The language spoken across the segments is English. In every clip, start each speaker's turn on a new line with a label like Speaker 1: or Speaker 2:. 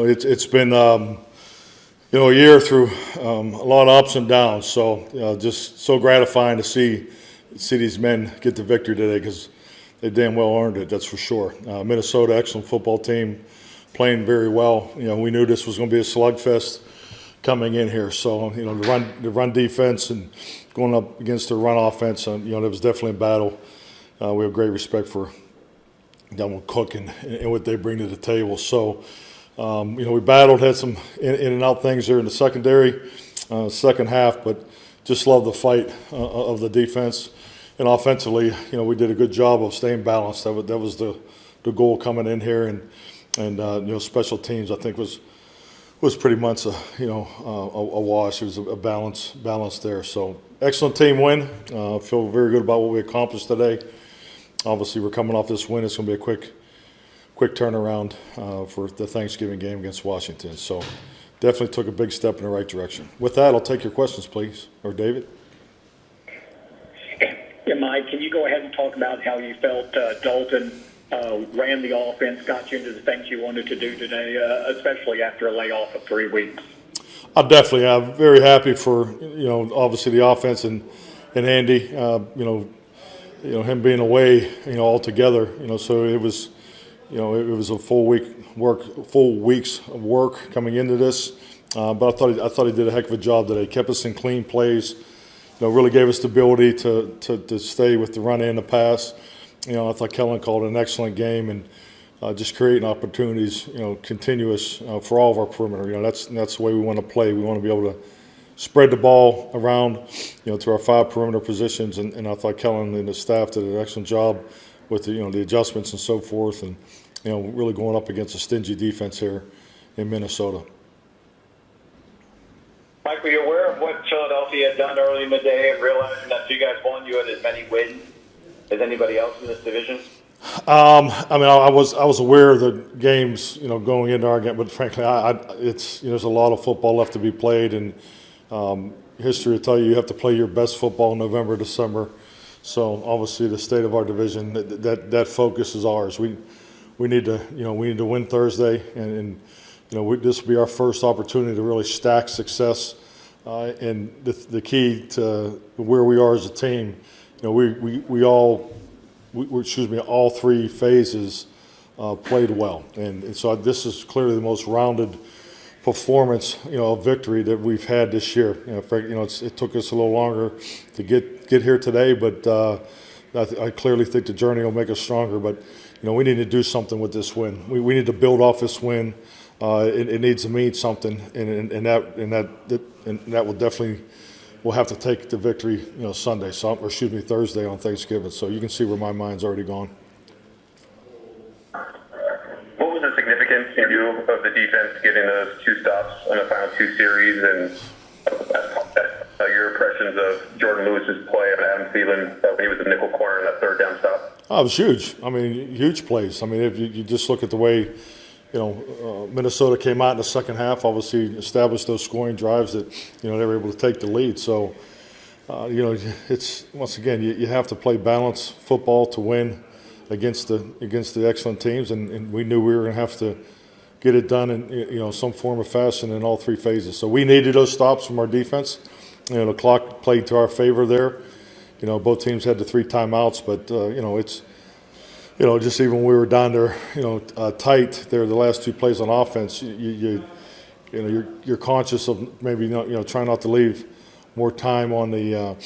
Speaker 1: It's been a year through a lot of ups and downs. So just so gratifying to see these men get the victory today because they damn well earned it. That's for sure. Minnesota, excellent football team, playing very well. We knew this was going to be a slugfest coming in here. So the run defense and going up against the run offense, it was definitely a battle. We have great respect for Delvin Cook and what they bring to the table. So. We battled, had some in and out things there in the secondary, second half, but just love the fight of the defense. And offensively, we did a good job of staying balanced. That was the goal coming in here, and special teams I think was pretty much a wash. It was a balance there. So excellent team win. Feel very good about what we accomplished today. Obviously, we're coming off this win. It's going to be a quick turnaround for the Thanksgiving game against Washington. So definitely took a big step in the right direction. With that, I'll take your questions, please. Or David?
Speaker 2: Yeah, Mike, can you go ahead and talk about how you felt Dalton ran the offense, got you into the things you wanted to do today, especially after a layoff of 3 weeks?
Speaker 1: I'm very happy for, obviously the offense and Andy, him being away, altogether, so it was – it was a full week's of work coming into this, but I thought he did a heck of a job today. Kept us in clean plays, really gave us the ability to stay with the run and the pass. I thought Kellen called an excellent game and just creating opportunities, continuous for all of our perimeter. That's the way we want to play. We want to be able to spread the ball around, to our 5 perimeter positions, and I thought Kellen and the staff did an excellent job with the adjustments and so forth, and really going up against a stingy defense here in Minnesota.
Speaker 3: Mike, were you aware of what Philadelphia had done early in the day and realizing that you guys won? You had as many wins as anybody else in this division?
Speaker 1: I was aware of the games, going into our game, but frankly, there's a lot of football left to be played, and history will tell you have to play your best football in November, December. So obviously, the state of our division, that focus is ours. We need to win Thursday, and this will be our first opportunity to really stack success. And the key to where we are as a team, all 3 phases played well, and so this is clearly the most rounded performance, of victory that we've had this year. It took us a little longer to get here today, but I clearly think the journey will make us stronger. But we need to do something with this win. We need to build off this win. It needs to mean something, and that will definitely we'll have to take the victory, Sunday, Thursday on Thanksgiving. So you can see where my mind's already gone.
Speaker 3: What was the significance in you of the defense getting those 2 stops on the final 2 series, and your impressions of Jordan Lewis's play of Adam Thielen when he was a nickel corner in that 3rd down stop?
Speaker 1: Oh, it was huge. Huge plays. If you just look at the way, Minnesota came out in the second half, obviously established those scoring drives that, they were able to take the lead. So, it's once again, you have to play balanced football to win against the excellent teams, and we knew we were going to have to get it done in some form or fashion in all 3 phases. So we needed those stops from our defense. The clock played to our favor there. Both teams had the 3 timeouts, but it's just even when we were down there, tight there the last 2 plays on offense, you're conscious of maybe trying not to leave more time on the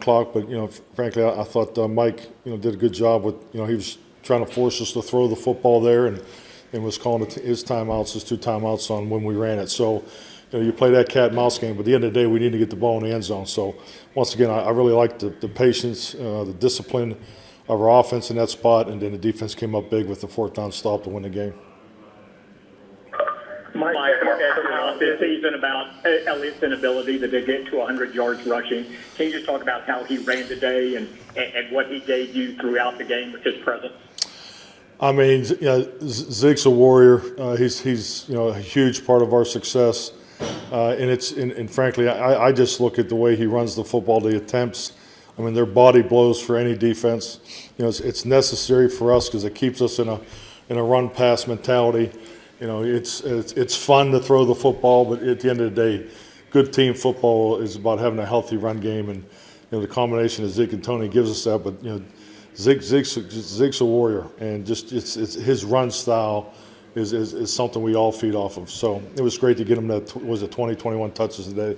Speaker 1: clock. But frankly, I thought Mike did a good job with he was trying to force us to throw the football there and was calling his 2 timeouts on when we ran it. So you play that cat and mouse game, but at the end of the day, we need to get the ball in the end zone. So once again, I really liked the patience, the discipline of our offense in that spot, and then the defense came up big with the 4th down stop to win the game.
Speaker 2: Mike, this season about Elliott's inability to get to 100 yards rushing. Can you just talk about how he ran today and what he gave you throughout the game with his presence?
Speaker 1: Zeke's a warrior. He's a huge part of our success, and frankly, I just look at the way he runs the football, the attempts. Their body blows for any defense. It's necessary for us because it keeps us in a run pass mentality. it's fun to throw the football, but at the end of the day, good team football is about having a healthy run game, and the combination of Zeke and Tony gives us that. But Zeke's a warrior, and just it's his run style is something we all feed off of. So it was great to get him that 20-21 touches today.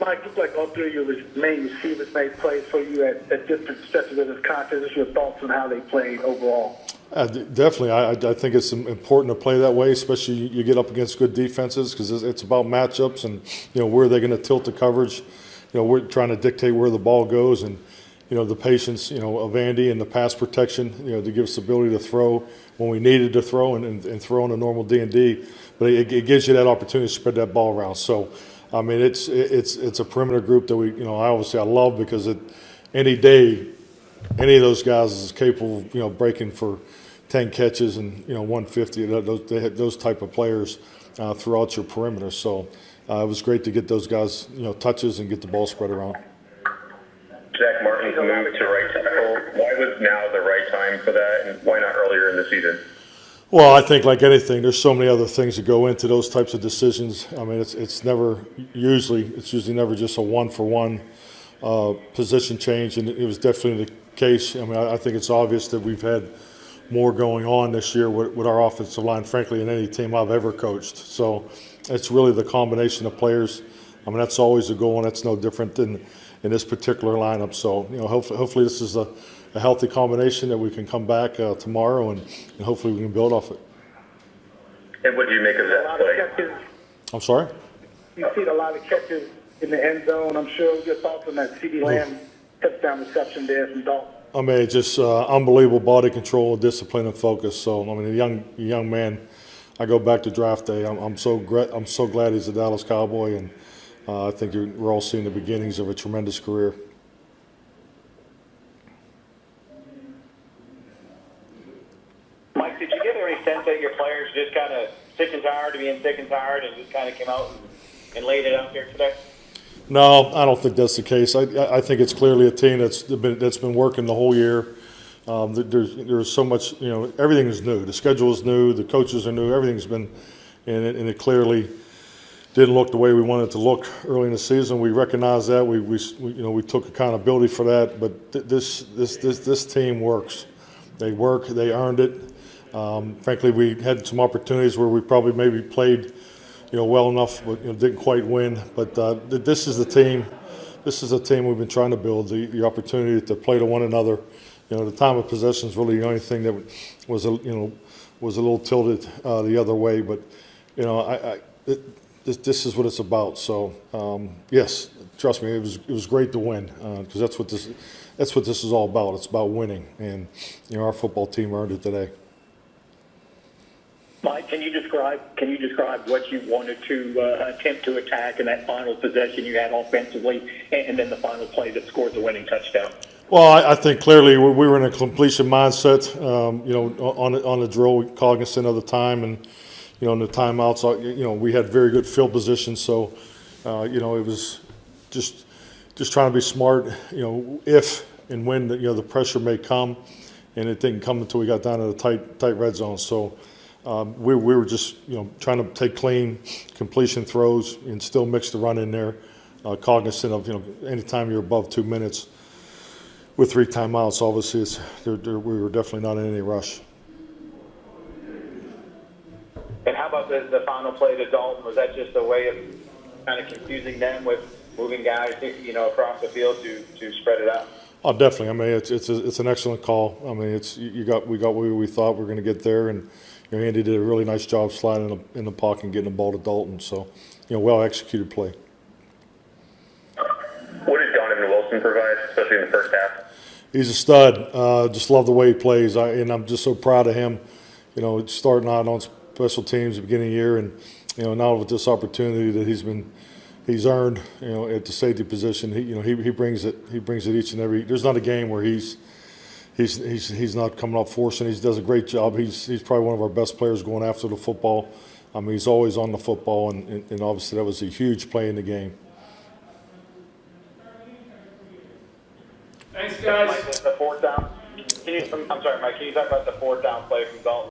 Speaker 4: Mike, looks like all three of your main receivers made plays for you at different stretches of this contest. What's your thoughts on how they played overall?
Speaker 1: Definitely. I think it's important to play that way, especially you get up against good defenses, because it's about matchups and, where they're going to tilt the coverage. We're trying to dictate where the ball goes, and, the patience, of Andy and the pass protection, to give us the ability to throw when we needed to throw and throw in a normal D&D. But it gives you that opportunity to spread that ball around. So, I mean, it's a perimeter group that we, I love, because any day, any of those guys is capable of, breaking for 10 catches and, 150. They had those type of players throughout your perimeter. So it was great to get those guys, touches and get the ball spread around.
Speaker 3: Zach Martin's move to right tackle. Why was now the right time for that, and why not earlier in the season?
Speaker 1: Well, I think like anything, there's so many other things that go into those types of decisions. I mean, it's usually never just a one-for-one position change, and it was definitely the case. I mean, I think it's obvious that we've had more going on this year with our offensive line, frankly, than any team I've ever coached. So it's really the combination of players. I mean, that's always the goal, and that's no different than in this particular lineup. So, hopefully this is a healthy combination that we can come back tomorrow, and hopefully we can build off it.
Speaker 3: And what do you make of that play?
Speaker 1: I'm sorry?
Speaker 4: You've seen a lot of catches in the end zone. I'm sure your thoughts on that CeeDee Lamb touchdown reception there from Dalton.
Speaker 1: I mean, just unbelievable body control, discipline, and focus. So, I mean, a young man. I go back to draft day. I'm so glad he's a Dallas Cowboy, and I think we're all seeing the beginnings of a tremendous career.
Speaker 5: Mike, did you get any sense that your players just kind of sick and tired of being sick and tired and just kind of came out and laid it out here today?
Speaker 1: No, I don't think that's the case. I think it's clearly a team that's been working the whole year. There's so much, everything is new. The schedule is new. The coaches are new. Everything's been, and it clearly didn't look the way we wanted it to look early in the season. We recognize that. We took accountability for that. But this team works. They work. They earned it. Frankly, we had some opportunities where we probably maybe played, well enough, but didn't quite win. But this is the team. This is a team we've been trying to build. The opportunity to play to one another. The time of possession is really the only thing that was a little tilted the other way. But this is what it's about. So yes, trust me, it was great to win, because that's what this is all about. It's about winning, and our football team earned it today.
Speaker 2: Mike, can you describe what you wanted to attempt to attack in that final possession you had offensively, and then the final play that scored the winning touchdown?
Speaker 1: Well, I think clearly we were in a completion mindset. On the drill, cognizant of the time, and in the timeouts, we had very good field position. So, it was just trying to be smart. If and when the pressure may come, and it didn't come until we got down to the tight red zone. So. We were just trying to take clean completion throws and still mix the run in there, cognizant of anytime you're above 2 minutes with 3 timeouts, obviously we were definitely not in any rush.
Speaker 5: And how about the final play to Dalton? Was that just a way of kind of confusing them with moving guys across the field to spread it out?
Speaker 1: Oh, definitely. I mean, it's an excellent call. I mean, we got where we thought we were going to get there, and Andy did a really nice job sliding in the pocket and getting the ball to Dalton. So, well executed play.
Speaker 3: What did Donovan Wilson provide, especially in the first half?
Speaker 1: He's a stud. Just love the way he plays, and I'm just so proud of him. Starting out on special teams at the beginning of the year, and now with this opportunity that he's earned, at the safety position. He brings it. He brings it each and every. There's not a game where he's not coming up forcing. He does a great job. He's probably one of our best players going after the football. I mean, he's always on the football, and obviously that was a huge play in the game.
Speaker 6: Thanks, guys.
Speaker 5: Mike, the fourth down. I'm sorry, Mike. Can you talk about the fourth down play from Dalton?